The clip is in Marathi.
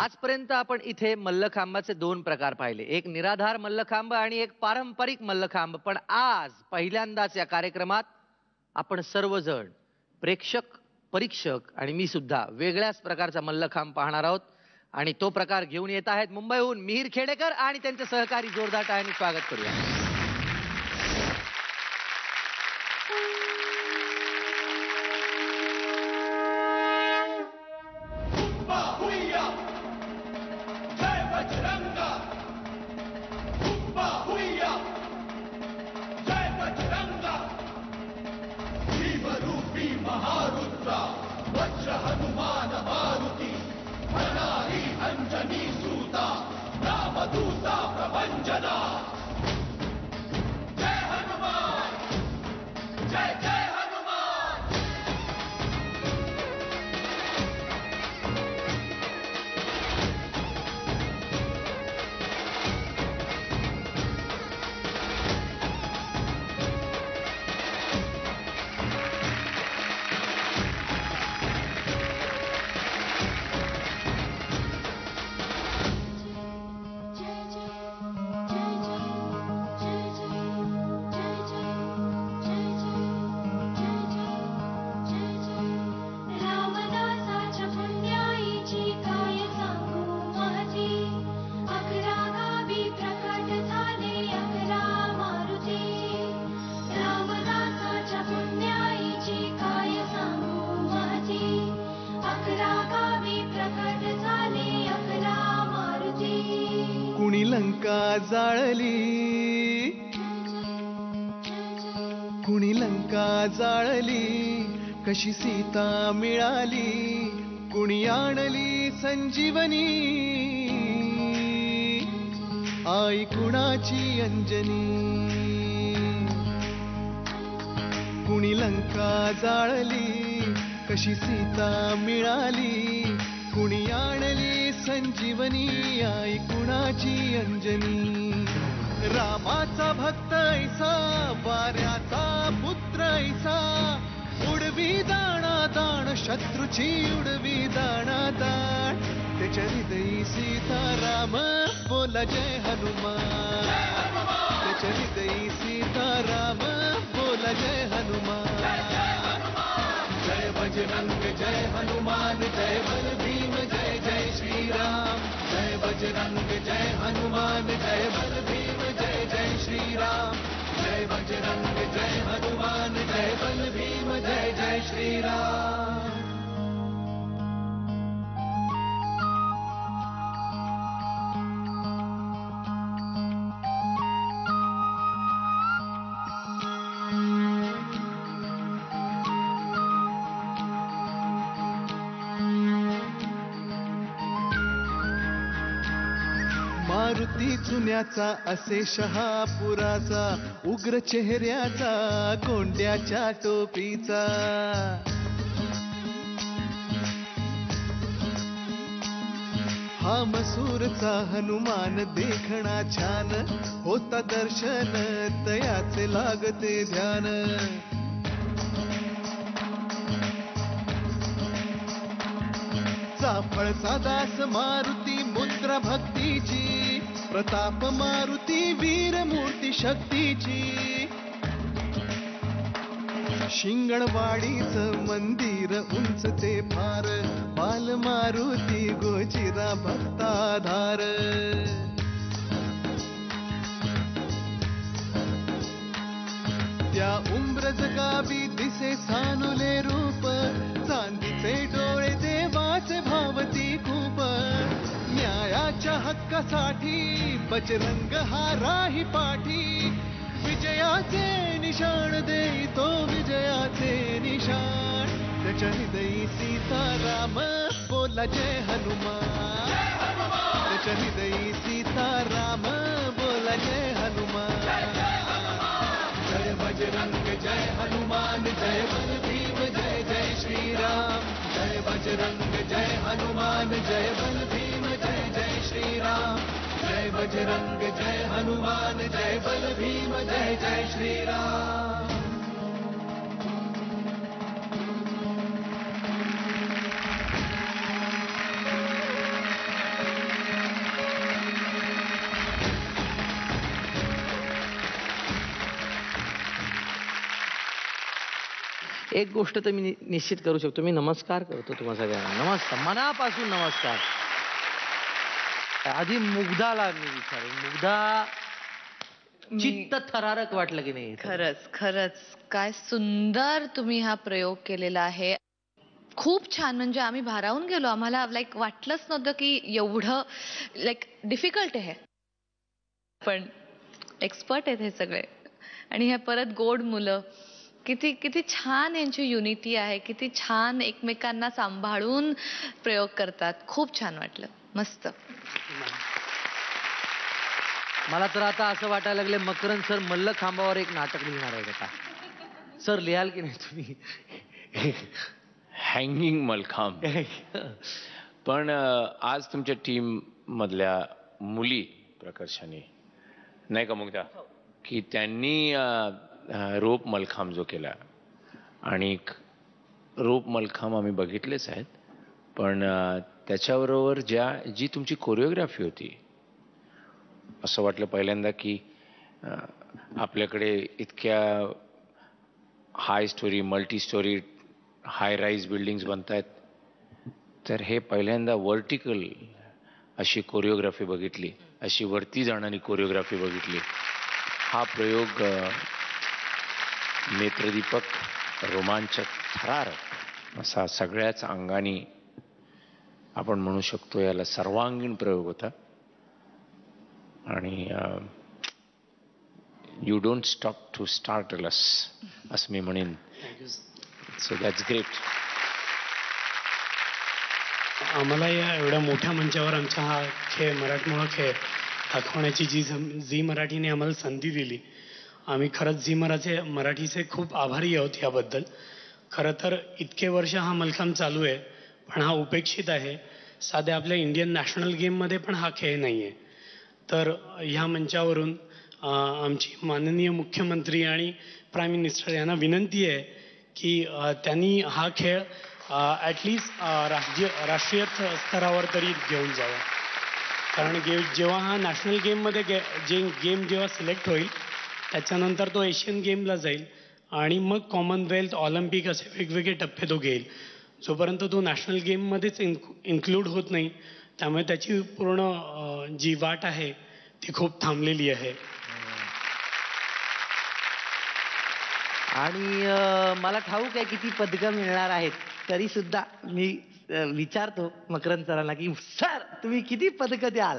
आजपर्यंत आपण इथे मल्लखांबाचे दोन प्रकार पाहिले, एक निराधार मल्लखांब आणि एक पारंपरिक मल्लखांब. पण आज पहिल्यांदाच या कार्यक्रमात आपण सर्वजण प्रेक्षक, परीक्षक आणि मी सुद्धा वेगळ्याच प्रकारचा मल्लखांब पाहणार आहोत. आणि तो प्रकार घेऊन येत आहेत मुंबईहून मिहीर खेडेकर आणि त्यांचे सहकारी. जोरदार टाळ्यांनी स्वागत करूया. हनुमान मारुती मनारी अंजनी सूता रामदूता प्रभंजना. जय हनुमान जय जय हनुमान. कुणी लंका जाळली, कुणी लंका जाळली, कशी सीता मिळाली, कुणी आणली संजीवनी, आई कुणाची अंजनी. कुणी लंका जाळली, कशी सीता मिळाली, कुणी आणली संजीवनी, आई कुणाची अंजनी. रामाचा भक्त ऐसा, वाऱ्याचा पुत्र ऐसा, उडवी दाणा दाण, शत्रूची उडवी दाणा दाण. त्याच्या हृदयी सीता राम, बोला जय हनुमान. त्याच्या हृदयी सीता राम, बोला जय हनुमान. जय बजरंग जय हनुमान, जय बल भीम जय जय श्रीराम. जय बजरंग जय हनुमान, जय बल भीम जय जय श्रीराम. जय बजरंग जय हनुमान, जय बल भीम जय जय श्रीराम. मारुती चुन्याचा असे शहापुराचा, उग्र चेहऱ्याचा, कोंड्याच्या टोपीचा. हा मसूरचा हनुमान देखणा छान, होता दर्शन तयाचे लागते ध्यान. चाफळचा दास मारुती मुद्रा भक्तीची, प्रताप मारुती वीर मूर्ती शक्तीची. शिंगणवाडीच मंदिर उंच ते फार, बाल मारुती गोचिरा भक्ताधार. त्या उंब्रज गावी दिसे सानुले रूप, चांदीचे डोळे देवाचे भावती खूप. न्यायाच्या हक्कासाठी बजरंग हा राही पाठी, विजयाचे निशाण देतो विजयाचे निशाण. त्याच्या हृदयी सीताराम, बोला जय हनुमान. त्याच्या हृदयी सीताराम, बोला जय हनुमान. जय बजरंग जय हनुमान, जय बल भीम जय जय श्रीराम. जय बजरंग जय हनुमान, जय बल भीम जय जय श्रीराम. जय बजरंग जय हनुमान, जय बल भीम जय जय श्रीराम. एक गोष्ट तर मी निश्चित करू शकतो, मी नमस्कार करतो तुम्हा सगळ्यांना. नमस्कार, मनापासून नमस्कार. आधी मुग्धाला मी विचारेन, मुग्धा चित्त थरारक वाटलं की नाही? खरंच खरंच काय सुंदर तुम्ही हा प्रयोग केलेला आहे. खूप छान. म्हणजे आम्ही भारावून गेलो. आम्हाला लाईक वाटलंच नव्हतं की एवढं लाईक डिफिकल्ट आहे, पण एक्सपर्ट आहेत हे सगळे. आणि हे परत गोड मुलं, किती किती छान यांची युनिटी आहे, किती छान एकमेकांना सांभाळून प्रयोग करतात. खूप छान वाटलं, मस्त. मला तर आता असं वाटायला लागले मकरंद सर मल्लखांबावर एक नाटक लिहिणार आहे आता. सर लिहाल की नाही तुम्ही? हँगिंग मलखांब. पण आज तुमच्या टीम मधल्या मुली प्रकर्षाने नाही का मुग्धा, की त्यांनी रोप मलखांब जो केला, आणि रोप मलखांब आम्ही बघितलेच आहेत, पण त्याच्याबरोबर जी तुमची कोरिओग्राफी होती, असं वाटलं पहिल्यांदा की आपल्याकडे इतक्या हाय स्टोरी, मल्टी स्टोरी, हाय राईज बिल्डिंग्स बनत आहेत, तर हे पहिल्यांदा वर्टिकल अशी कोरिओग्राफी बघितली, अशी वरती जाणारी कोरिओग्राफी बघितली. हा प्रयोग नेत्रदीपक, रोमांचक, थरारक असा सगळ्याच अंगाने आपण म्हणू शकतो याला सर्वांगीण प्रयोग होता. आणि you don't stop to startle us असं मी म्हणेन. So that's great. आम्हाला या एवढ्या मोठ्या मंचावर आमचा हा खेळ, मराठमोळा खेळ दाखवण्याची झी मराठीने आम्हाला संधी दिली, आम्ही खरंच मराठीचे खूप आभारी आहोत याबद्दल. खरं तर इतके वर्ष हा मलखांब चालू आहे, पण हा उपेक्षित आहे. साध्या आपल्या इंडियन नॅशनल गेममध्ये पण हा खेळ नाही आहे. तर ह्या मंचावरून आमची माननीय मुख्यमंत्री आणि प्राईम मिनिस्टर यांना विनंती आहे की त्यांनी हा खेळ ॲटलिस्ट राष्ट्रीय स्तरावर तरी घेऊन जावा. कारण जेव्हा हा नॅशनल गेममध्ये गेम जेव्हा सिलेक्ट होईल, त्याच्यानंतर तो एशियन गेमला जाईल आणि मग कॉमनवेल्थ, ऑलिम्पिक असे वेगवेगळे टप्पे तो घेईल. जोपर्यंत तो नॅशनल गेममध्येच इन्क्लूड होत नाही, त्यामुळे त्याची पूर्ण जी वाट आहे ती खूप थांबलेली आहे. आणि मला ठाऊक आहे किती पदकं मिळणार आहेत, तरी सुद्धा मी विचारतो मकरंद सरांना की सर तुम्ही किती पदकं द्याल?